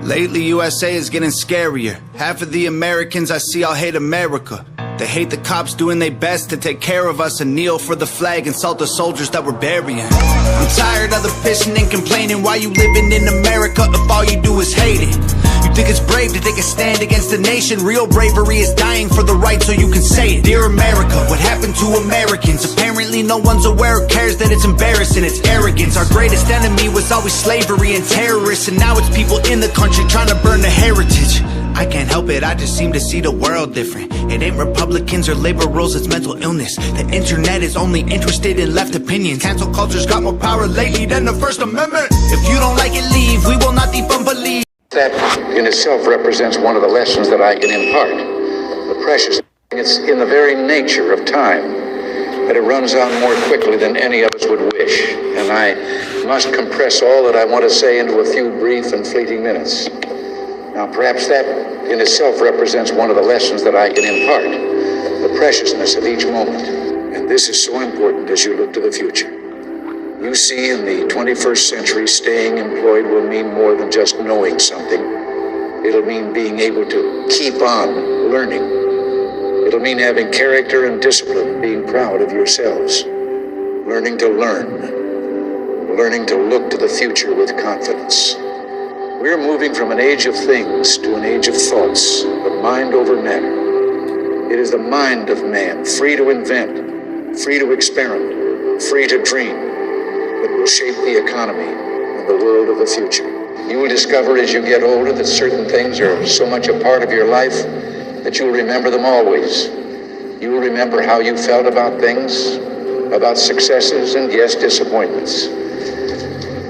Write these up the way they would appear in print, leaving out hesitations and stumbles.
Lately, USA is getting scarier. Half of the Americans I see all hate America. They hate the cops doing their best to take care of us and kneel for the flag and salt the soldiers that we're burying. I'm tired of the pissing and complaining. Why you living in America if all you do is hate it? You think it's brave to take a stand against the nation? Real bravery is dying for the right so you can say it. Dear America, what happened to Americans? Apparently no one's aware or cares that it's embarrassing. It's arrogance. Our greatest enemy was always slavery and terrorists, and now it's people in the country trying to burn the heritage. I can't help it, I just seem to see the world different. It ain't Republicans or liberals, it's mental illness. The internet is only interested in left opinions. Cancel culture's got more power lately than the First Amendment. If you don't like it, leave. We will not defund but leave. That in itself represents one of the lessons that I can impart. The precious, it's in the very nature of time that it runs on more quickly than any of us would wish. And I must compress all that I want to say into a few brief and fleeting minutes. Now, perhaps that in itself represents one of the lessons that I can impart, the preciousness of each moment. And this is so important as you look to the future. You see, in the 21st century, staying employed will mean more than just knowing something. It'll mean being able to keep on learning. It'll mean having character and discipline, being proud of yourselves, learning to learn, learning to look to the future with confidence. We're moving from an age of things to an age of thoughts, of mind over matter. It is the mind of man, free to invent, free to experiment, free to dream, that will shape the economy and the world of the future. You will discover as you get older that certain things are so much a part of your life that you'll remember them always. You will remember how you felt about things, about successes and, yes, disappointments.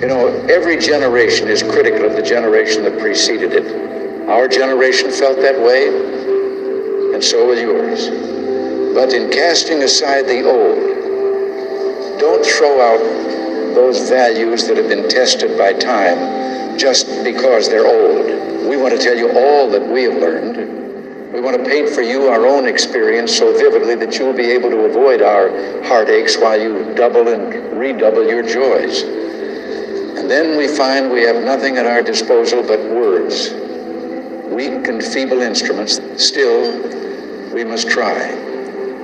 You know, every generation is critical of the generation that preceded it. Our generation felt that way, and so will yours. But in casting aside the old, don't throw out those values that have been tested by time just because they're old. We want to tell you all that we have learned. We want to paint for you our own experience so vividly that you'll be able to avoid our heartaches while you double and redouble your joys. And then we find we have nothing at our disposal but words, weak and feeble instruments. Still, we must try.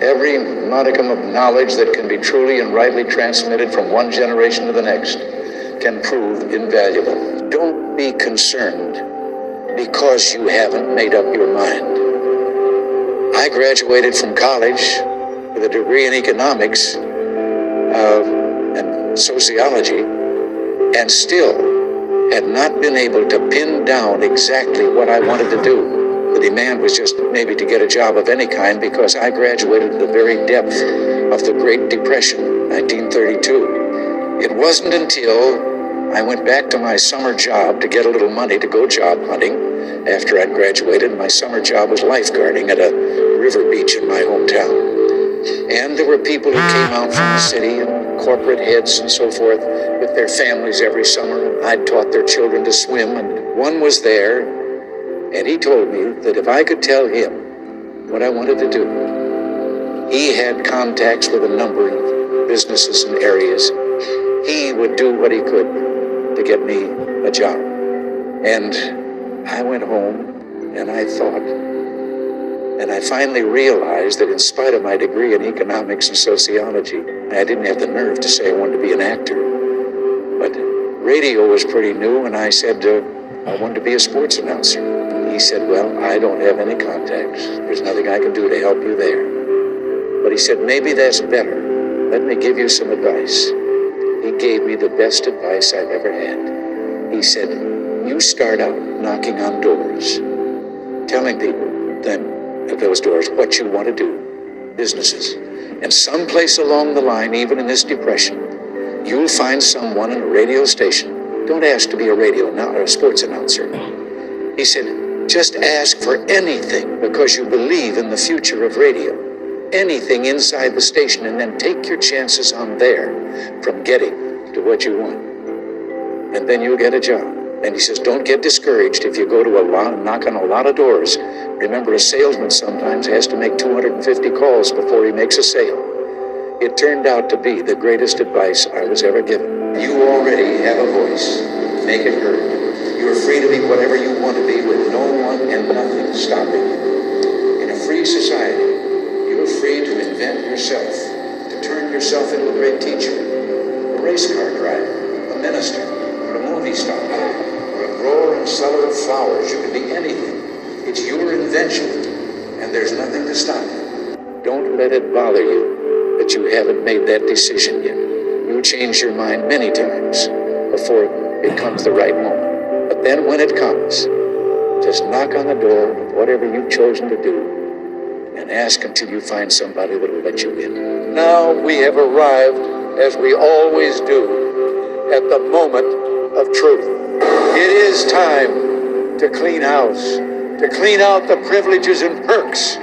Every modicum of knowledge that can be truly and rightly transmitted from one generation to the next can prove invaluable. Don't be concerned because you haven't made up your mind. I graduated from college with a degree in economics and sociology, and still had not been able to pin down exactly what I wanted to do. The demand was just maybe to get a job of any kind because I graduated at the very depth of the Great Depression, 1932. It wasn't until I went back to my summer job to get a little money to go job hunting after I'd graduated. My summer job was lifeguarding at a river beach in my hometown. And there were people who came out from the city, and corporate heads and so forth, with their families every summer. I'd taught their children to swim, and one was there, and he told me that if I could tell him what I wanted to do, he had contacts with a number of businesses and areas. He would do what he could to get me a job. And I went home, and I thought, and I finally realized that in spite of my degree in economics and sociology, I didn't have the nerve to say I wanted to be an actor. But radio was pretty new, and I said, I wanted to be a sports announcer. And he said, well, I don't have any contacts. There's nothing I can do to help you there. But he said, maybe that's better. Let me give you some advice. He gave me the best advice I've ever had. He said, you start out knocking on doors, telling people then at those doors what you want to do, businesses. And someplace along the line, even in this depression, you'll find someone in a radio station. Don't ask to be a radio or a sports announcer. He said, just ask for anything because you believe in the future of radio. Anything inside the station, and then take your chances on there from getting to what you want. And then you'll get a job. And he says, don't get discouraged if you go to knock on a lot of doors. Remember, a salesman sometimes has to make 250 calls before he makes a sale. It turned out to be the greatest advice I was ever given. You already have a voice. Make it heard. You are free to be whatever you want to be with no one and nothing stopping you. In a free society, you are free to invent yourself, to turn yourself into a great teacher, a race car driver, a minister, or a movie star, or a grower and seller of flowers. You can be anything. It's your invention, and there's nothing to stop you. Don't let it bother you that you haven't made that decision yet. You'll change your mind many times before it comes the right moment. But then when it comes, just knock on the door of whatever you've chosen to do and ask until you find somebody that will let you in. Now we have arrived, as we always do, at the moment of truth. It is time to clean house, to clean out the privileges and perks,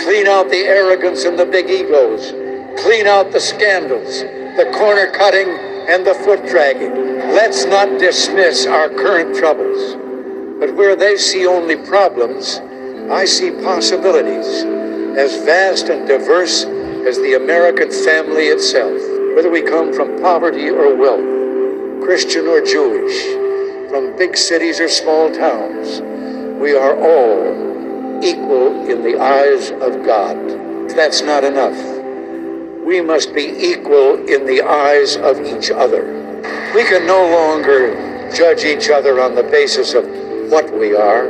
clean out the arrogance and the big egos, clean out the scandals, the corner cutting and the foot dragging. Let's not dismiss our current troubles, but where they see only problems, I see possibilities as vast and diverse as the American family itself. Whether we come from poverty or wealth, Christian or Jewish, from big cities or small towns, we are all equal in the eyes of God. That's not enough. We must be equal in the eyes of each other. We can no longer judge each other on the basis of what we are,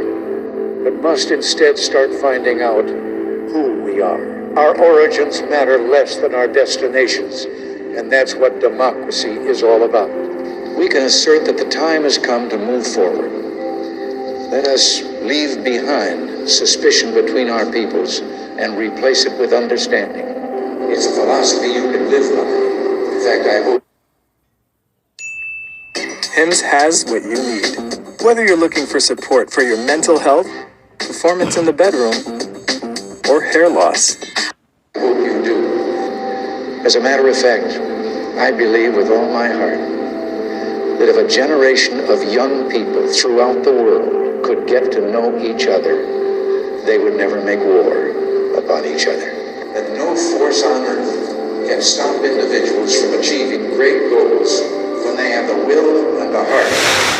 but must instead start finding out who we are. Our origins matter less than our destinations, and that's what democracy is all about. We can assert that the time has come to move forward. Let us leave behind suspicion between our peoples and replace it with understanding. It's a philosophy you can live by. In fact, I hope HIMSS has what you need. Whether you're looking for support for your mental health, performance in the bedroom, or hair loss. I hope you do. As a matter of fact, I believe with all my heart that if a generation of young people throughout the world could get to know each other, they would never make war upon each other. That no force on earth can stop individuals from achieving great goals when they have the will and the heart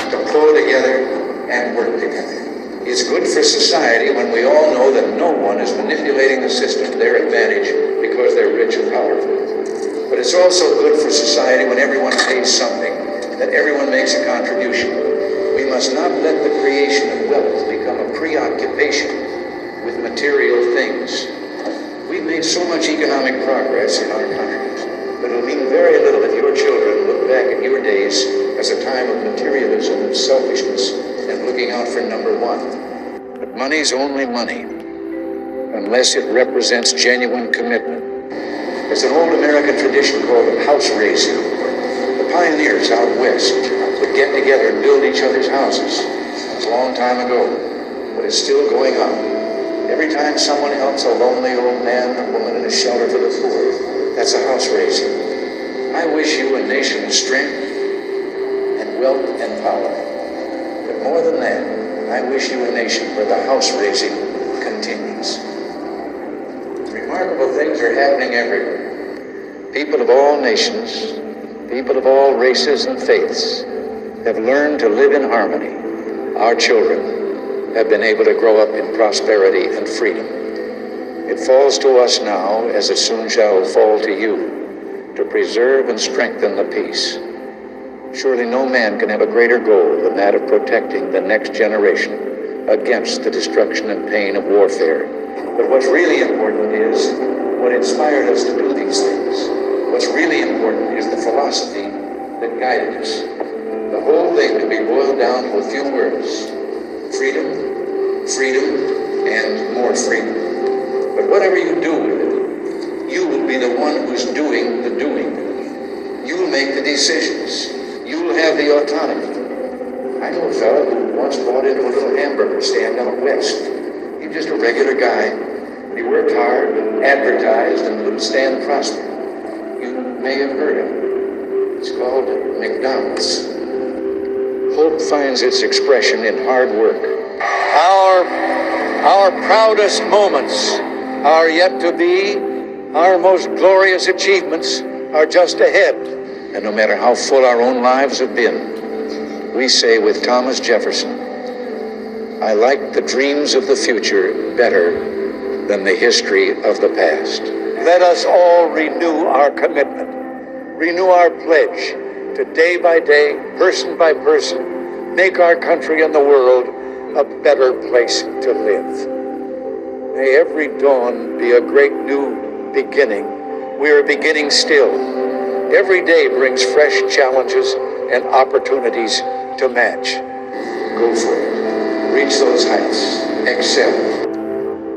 to pull together and work together. It's good for society when we all know that no one is manipulating the system to their advantage because they're rich and powerful. But it's also good for society when everyone pays something, that everyone makes a contribution. We must not let the creation of wealth become a preoccupation with material things. We've made so much economic progress in our country, but it'll mean very little if your children look back at your days as a time of materialism and selfishness and looking out for number one. But money's only money unless it represents genuine commitment. There's an old American tradition called house raising. The pioneers out west would get together and build each other's houses. That was a long time ago, but it's still going on. Every time someone helps a lonely old man or woman in a shelter for the poor, that's a house raising. I wish you a nation of strength and wealth and power. But more than that, I wish you a nation where the house raising continues. Remarkable things are happening everywhere. People of all nations, people of all races and faiths have learned to live in harmony. Our children have been able to grow up in prosperity and freedom. It falls to us now, as it soon shall fall to you, to preserve and strengthen the peace. Surely no man can have a greater goal than that of protecting the next generation against the destruction and pain of warfare. But what's really important is what inspired us to do these things. What's really important is the philosophy that guided us. The whole thing can be boiled down to a few words: freedom, freedom, and more freedom. But whatever you do with it, you will be the one who's doing the doing. You will make the decisions. You will have the autonomy. I know a fellow who once bought into a little hamburger stand out west. He was just a regular guy. He worked hard, advertised, and the little stand prospered. You may have heard him. It's called McDonald's. Hope finds its expression in hard work. Our proudest moments are yet to be. Our most glorious achievements are just ahead. And no matter how full our own lives have been, we say with Thomas Jefferson, I like the dreams of the future better than the history of the past. Let us all renew our commitment, renew our pledge to day by day, person by person, make our country and the world a better place to live. May every dawn be a great new beginning. We are beginning still. Every day brings fresh challenges and opportunities to match. Go for it. Reach those heights. Excel.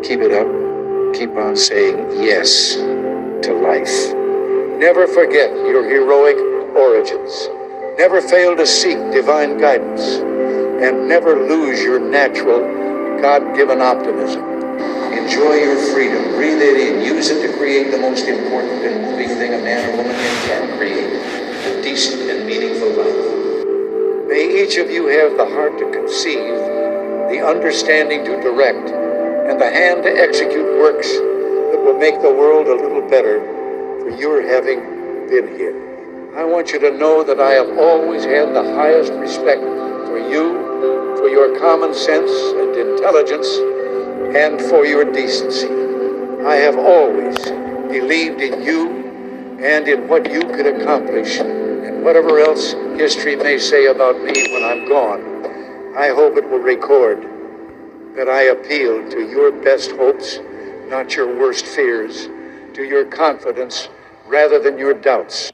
Keep it up. Keep on saying yes to life. Never forget your heroic origins. Never fail to seek divine guidance. And never lose your natural, God-given optimism. Enjoy your freedom. Breathe it in. Use it to create the most important and moving thing a man or woman can create. A decent and meaningful life. May each of you have the heart to conceive, the understanding to direct, and the hand to execute works that will make the world a little better for your having been here. I want you to know that I have always had the highest respect for you, for your common sense and intelligence, and for your decency. I have always believed in you and in what you could accomplish, and whatever else history may say about me when I'm gone, I hope it will record that I appeal to your best hopes, not your worst fears, to your confidence rather than your doubts.